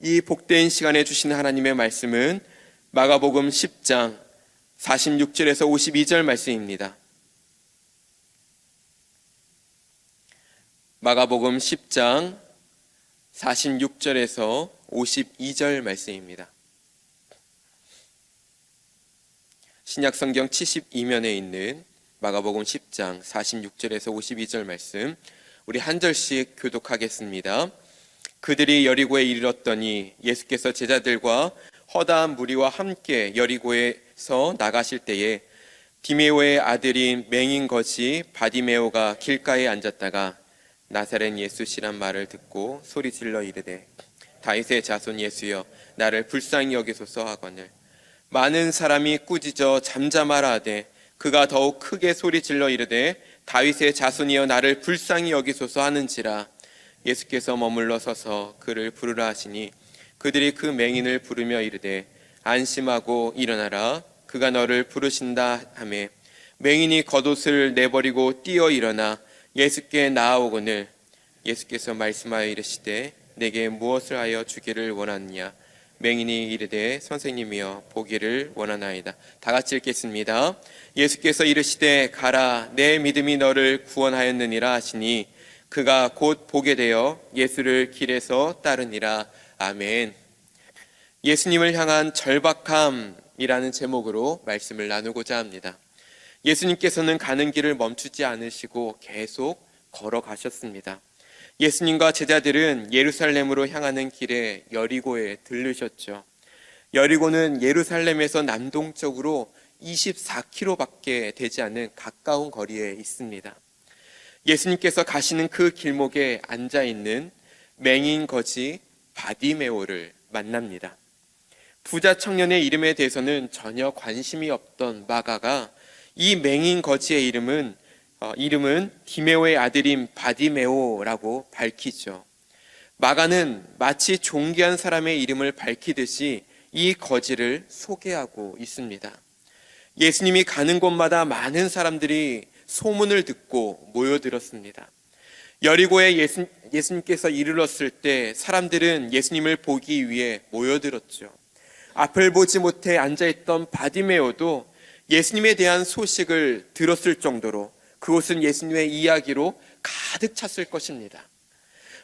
이 복된 시간에 주시는 하나님의 말씀은 마가복음 10장 46절에서 52절 말씀입니다. 마가복음 10장 46절에서 52절 말씀입니다. 신약성경 72면에 있는 마가복음 10장 46절에서 52절 말씀, 우리 한 절씩 교독하겠습니다. 그들이 여리고에 이르렀더니 예수께서 제자들과 허다한 무리와 함께 여리고에서 나가실 때에 디메오의 아들인 맹인 거지 바디메오가 길가에 앉았다가 나사렛 예수시란 말을 듣고 소리질러 이르되 다윗의 자손 예수여 나를 불쌍히 여기소서 하거늘 많은 사람이 꾸짖어 잠잠하라 하되 그가 더욱 크게 소리질러 이르되 다윗의 자손이여 나를 불쌍히 여기소서 하는지라. 예수께서 머물러 서서 그를 부르라 하시니 그들이 그 맹인을 부르며 이르되 안심하고 일어나라 그가 너를 부르신다 하매 맹인이 겉옷을 내버리고 뛰어 일어나 예수께 나아오거늘 예수께서 말씀하여 이르시되 내게 무엇을 하여 주기를 원하느냐. 맹인이 이르되 선생님이여 보기를 원하나이다. 다 같이 읽겠습니다. 예수께서 이르시되 가라 내 믿음이 너를 구원하였느니라 하시니 그가 곧 보게 되어 예수를 길에서 따르니라. 아멘. 예수님을 향한 절박함이라는 제목으로 말씀을 나누고자 합니다. 예수님께서는 가는 길을 멈추지 않으시고 계속 걸어가셨습니다. 예수님과 제자들은 예루살렘으로 향하는 길에 여리고에 들르셨죠. 여리고는 예루살렘에서 남동쪽으로 24km밖에 되지 않은 가까운 거리에 있습니다. 예수님께서 가시는 그 길목에 앉아있는 맹인 거지 바디메오를 만납니다. 부자 청년의 이름에 대해서는 전혀 관심이 없던 마가가 이 맹인 거지의 이름은 디메오의 아들인 바디메오라고 밝히죠. 마가는 마치 존귀한 사람의 이름을 밝히듯이 이 거지를 소개하고 있습니다. 예수님이 가는 곳마다 많은 사람들이 소문을 듣고 모여들었습니다. 여리고에 예수님께서 이르렀을 때 사람들은 예수님을 보기 위해 모여들었죠. 앞을 보지 못해 앉아있던 바디메오도 예수님에 대한 소식을 들었을 정도로 그곳은 예수님의 이야기로 가득 찼을 것입니다.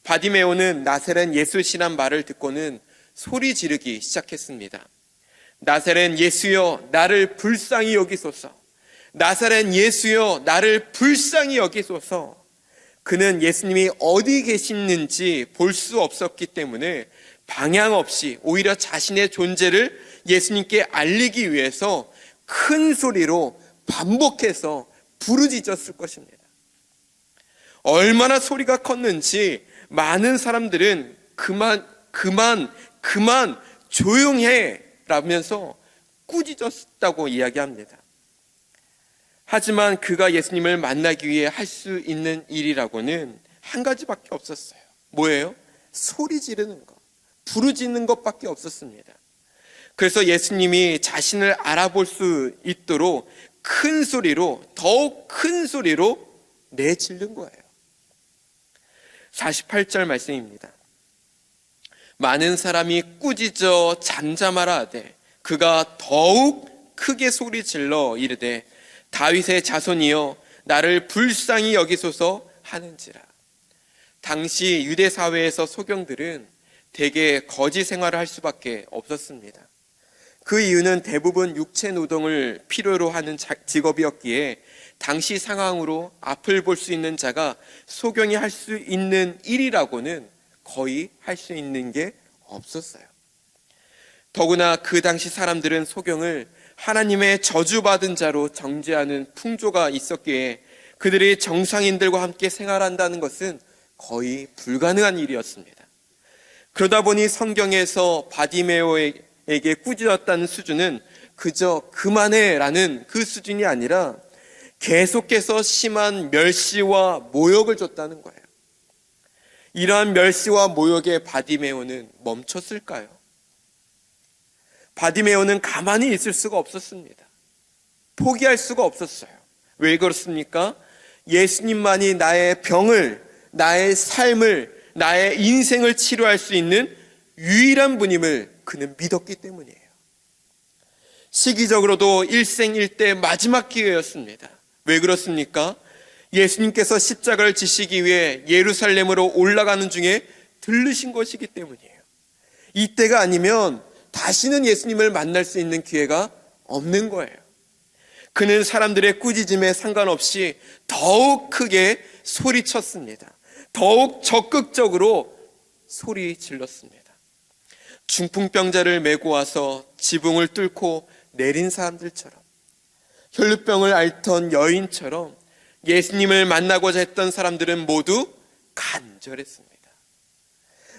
바디메오는 나사렛 예수시란 말을 듣고는 소리 지르기 시작했습니다. 나사렛 예수여 나를 불쌍히 여기소서. 나사렛 예수여 나를 불쌍히 여기소서. 그는 예수님이 어디 계시는지 볼 수 없었기 때문에 방향 없이 오히려 자신의 존재를 예수님께 알리기 위해서 큰 소리로 반복해서 부르짖었을 것입니다. 얼마나 소리가 컸는지 많은 사람들은 그만 조용해 라면서 꾸짖었다고 이야기합니다. 하지만 그가 예수님을 만나기 위해 할 수 있는 일이라고는 한 가지밖에 없었어요. 뭐예요? 소리 지르는 것, 부르짖는 것밖에 없었습니다. 그래서 예수님이 자신을 알아볼 수 있도록 큰 소리로, 더욱 큰 소리로 내지른 거예요. 48절 말씀입니다. 많은 사람이 꾸짖어 잠잠하라 하되 그가 더욱 크게 소리질러 이르되 다윗의 자손이여 나를 불쌍히 여기소서 하는지라. 당시 유대 사회에서 소경들은 대개 거지 생활을 할 수밖에 없었습니다. 그 이유는 대부분 육체 노동을 필요로 하는 직업이었기에 당시 상황으로 앞을 볼 수 있는 자가 소경이 할 수 있는 일이라고는 거의 할 수 있는 게 없었어요. 더구나 그 당시 사람들은 소경을 하나님의 저주받은 자로 정죄하는 풍조가 있었기에 그들이 정상인들과 함께 생활한다는 것은 거의 불가능한 일이었습니다. 그러다 보니 성경에서 바디메오에게 꾸짖었다는 수준은 그저 그만해라는 그 수준이 아니라 계속해서 심한 멸시와 모욕을 줬다는 거예요. 이러한 멸시와 모욕에 바디메오는 멈췄을까요? 바디메오는 가만히 있을 수가 없었습니다. 포기할 수가 없었어요. 왜 그렇습니까? 예수님만이 나의 병을, 나의 삶을, 나의 인생을 치료할 수 있는 유일한 분임을 그는 믿었기 때문이에요. 시기적으로도 일생일대 마지막 기회였습니다. 왜 그렇습니까? 예수님께서 십자가를 지시기 위해 예루살렘으로 올라가는 중에 들르신 것이기 때문이에요. 이때가 아니면 다시는 예수님을 만날 수 있는 기회가 없는 거예요. 그는 사람들의 꾸짖음에 상관없이 더욱 크게 소리쳤습니다. 더욱 적극적으로 소리 질렀습니다. 중풍병자를 메고 와서 지붕을 뚫고 내린 사람들처럼, 혈루병을 앓던 여인처럼 예수님을 만나고자 했던 사람들은 모두 간절했습니다.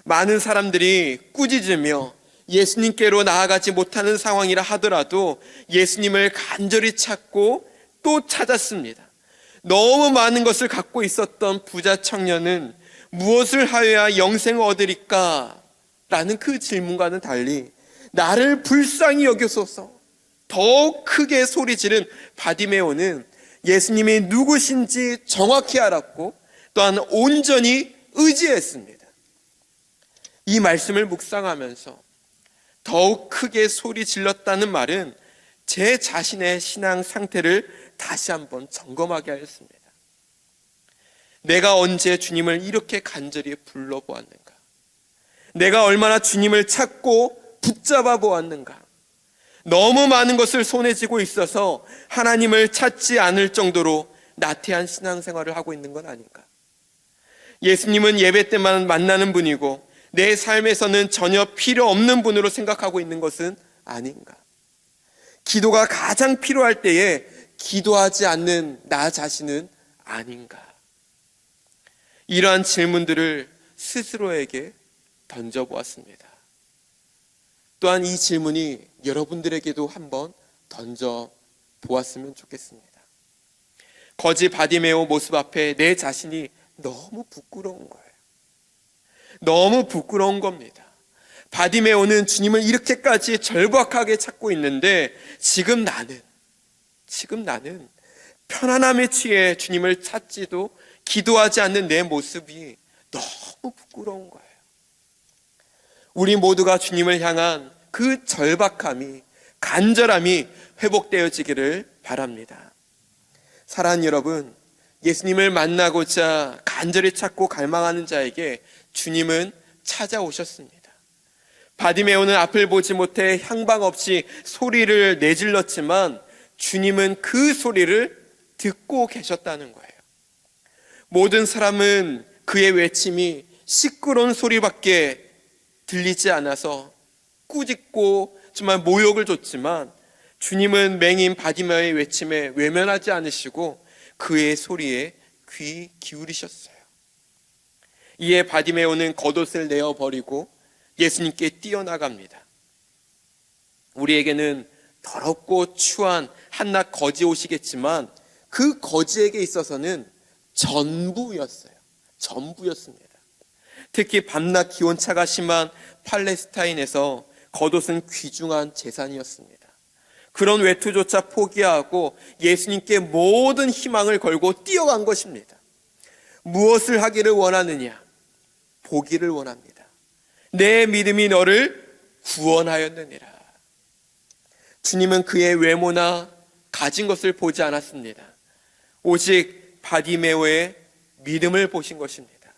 많은 사람들이 꾸짖으며 예수님께로 나아가지 못하는 상황이라 하더라도 예수님을 간절히 찾고 또 찾았습니다. 너무 많은 것을 갖고 있었던 부자 청년은 무엇을 하여야 영생을 얻으리까? 라는 그 질문과는 달리 나를 불쌍히 여겨소서 더욱 크게 소리 지른 바디메오는 예수님이 누구신지 정확히 알았고 또한 온전히 의지했습니다. 이 말씀을 묵상하면서 더욱 크게 소리 질렀다는 말은 제 자신의 신앙 상태를 다시 한번 점검하게 하였습니다. 내가 언제 주님을 이렇게 간절히 불러보았는가? 내가 얼마나 주님을 찾고 붙잡아 보았는가? 너무 많은 것을 손에 쥐고 있어서 하나님을 찾지 않을 정도로 나태한 신앙생활을 하고 있는 건 아닌가? 예수님은 예배 때만 만나는 분이고 내 삶에서는 전혀 필요 없는 분으로 생각하고 있는 것은 아닌가? 기도가 가장 필요할 때에 기도하지 않는 나 자신은 아닌가? 이러한 질문들을 스스로에게 던져보았습니다. 또한 이 질문이 여러분들에게도 한번 던져보았으면 좋겠습니다. 거지 바디메오 모습 앞에 내 자신이 너무 부끄러운 거예요. 너무 부끄러운 겁니다. 바디메오는 주님을 이렇게까지 절박하게 찾고 있는데 지금 나는 편안함에 취해 주님을 찾지도 기도하지 않는 내 모습이 너무 부끄러운 거예요. 우리 모두가 주님을 향한 그 절박함이, 간절함이 회복되어지기를 바랍니다. 사랑하는 여러분, 예수님을 만나고자 간절히 찾고 갈망하는 자에게 주님은 찾아오셨습니다. 바디메오는 앞을 보지 못해 향방 없이 소리를 내질렀지만 주님은 그 소리를 듣고 계셨다는 거예요. 모든 사람은 그의 외침이 시끄러운 소리밖에 들리지 않아서 꾸짖고 정말 모욕을 줬지만 주님은 맹인 바디메오의 외침에 외면하지 않으시고 그의 소리에 귀 기울이셨어요. 이에 바디메오는 겉옷을 내어버리고 예수님께 뛰어나갑니다. 우리에게는 더럽고 추한 한낱 거지 옷이겠지만 그 거지에게 있어서는 전부였습니다. 특히 밤낮 기온차가 심한 팔레스타인에서 겉옷은 귀중한 재산이었습니다. 그런 외투조차 포기하고 예수님께 모든 희망을 걸고 뛰어간 것입니다. 무엇을 하기를 원하느냐? 보기를 원합니다. 내 믿음이 너를 구원하였느니라. 주님은 그의 외모나 가진 것을 보지 않았습니다. 오직 바디메오의 믿음을 보신 것입니다.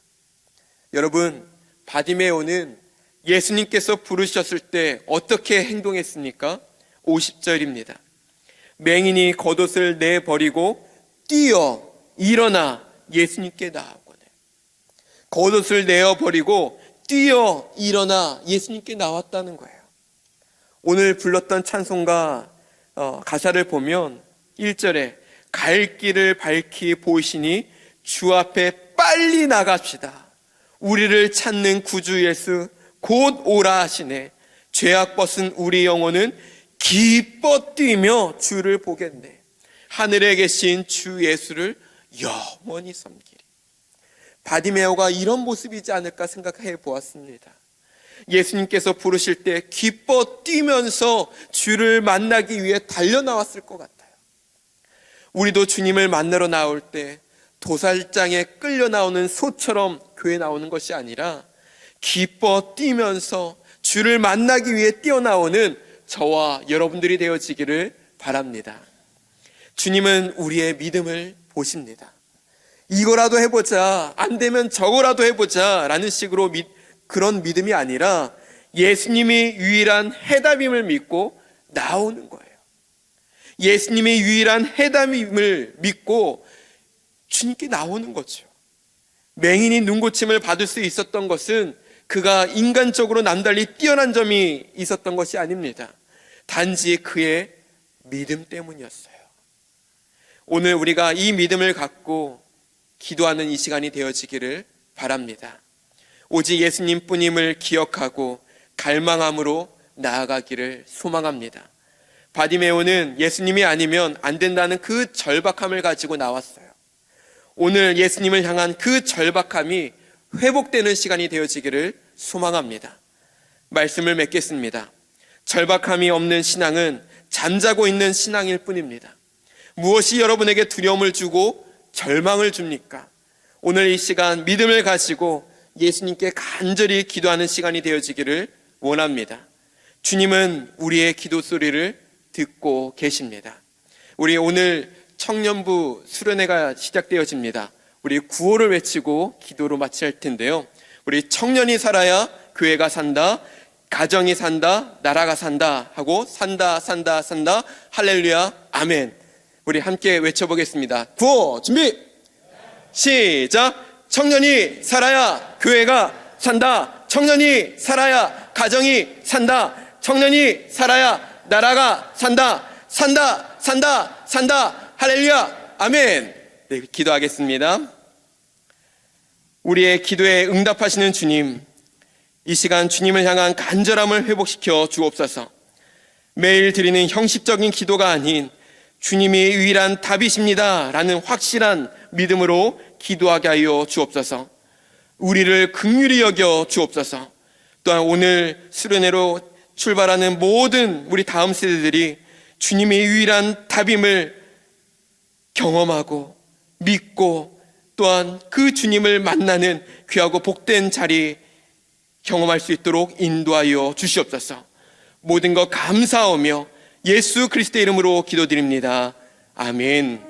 여러분, 바디메오는 예수님께서 부르셨을 때 어떻게 행동했습니까? 50절입니다. 맹인이 겉옷을 내버리고 뛰어 일어나 예수님께 나아오거늘. 겉옷을 내어버리고 뛰어 일어나 예수님께 나왔다는 거예요. 오늘 불렀던 찬송가 가사를 보면 1절에 갈 길을 밝히 보이시니 주 앞에 빨리 나갑시다. 우리를 찾는 구주 예수 곧 오라 하시네. 죄악 벗은 우리 영혼은 기뻐 뛰며 주를 보겠네. 하늘에 계신 주 예수를 영원히 섬기리. 바디메오가 이런 모습이지 않을까 생각해 보았습니다. 예수님께서 부르실 때 기뻐 뛰면서 주를 만나기 위해 달려나왔을 것 같아요. 우리도 주님을 만나러 나올 때 도살장에 끌려 나오는 소처럼 교회 나오는 것이 아니라 기뻐 뛰면서 주를 만나기 위해 뛰어나오는 저와 여러분들이 되어지기를 바랍니다. 주님은 우리의 믿음을 보십니다. 이거라도 해보자, 안 되면 저거라도 해보자 라는 식으로 그런 믿음이 아니라 예수님이 유일한 해답임을 믿고 나오는 거예요. 예수님이 유일한 해답임을 믿고 주님께 나오는 거죠. 맹인이 눈고침을 받을 수 있었던 것은 그가 인간적으로 남달리 뛰어난 점이 있었던 것이 아닙니다. 단지 그의 믿음 때문이었어요. 오늘 우리가 이 믿음을 갖고 기도하는 이 시간이 되어지기를 바랍니다. 오직 예수님 뿐임을 기억하고 갈망함으로 나아가기를 소망합니다. 바디메오는 예수님이 아니면 안 된다는 그 절박함을 가지고 나왔어요. 오늘 예수님을 향한 그 절박함이 회복되는 시간이 되어지기를 소망합니다. 말씀을 맺겠습니다. 절박함이 없는 신앙은 잠자고 있는 신앙일 뿐입니다. 무엇이 여러분에게 두려움을 주고 절망을 줍니까? 오늘 이 시간 믿음을 가지고 예수님께 간절히 기도하는 시간이 되어지기를 원합니다. 주님은 우리의 기도 소리를 듣고 계십니다. 우리 오늘 청년부 수련회가 시작되어집니다. 우리 구호를 외치고 기도로 마칠 텐데요. 우리 청년이 살아야 교회가 산다, 가정이 산다, 나라가 산다 하고 산다 산다 산다 할렐루야 아멘. 우리 함께 외쳐보겠습니다. 구호 준비 시작. 청년이 살아야 교회가 산다. 청년이 살아야 가정이 산다. 청년이 살아야 나라가 산다. 산다 산다 산다 할렐루야 아멘. 네, 기도하겠습니다. 우리의 기도에 응답하시는 주님, 이 시간 주님을 향한 간절함을 회복시켜 주옵소서. 매일 드리는 형식적인 기도가 아닌 주님이 유일한 답이십니다 라는 확실한 믿음으로 기도하게 하여 주옵소서. 우리를 긍휼히 여겨 주옵소서. 또한 오늘 수련회로 출발하는 모든 우리 다음 세대들이 주님의 유일한 답임을 경험하고 믿고 또한 그 주님을 만나는 귀하고 복된 자리 경험할 수 있도록 인도하여 주시옵소서. 모든 것 감사하며 예수 그리스도의 이름으로 기도드립니다. 아멘.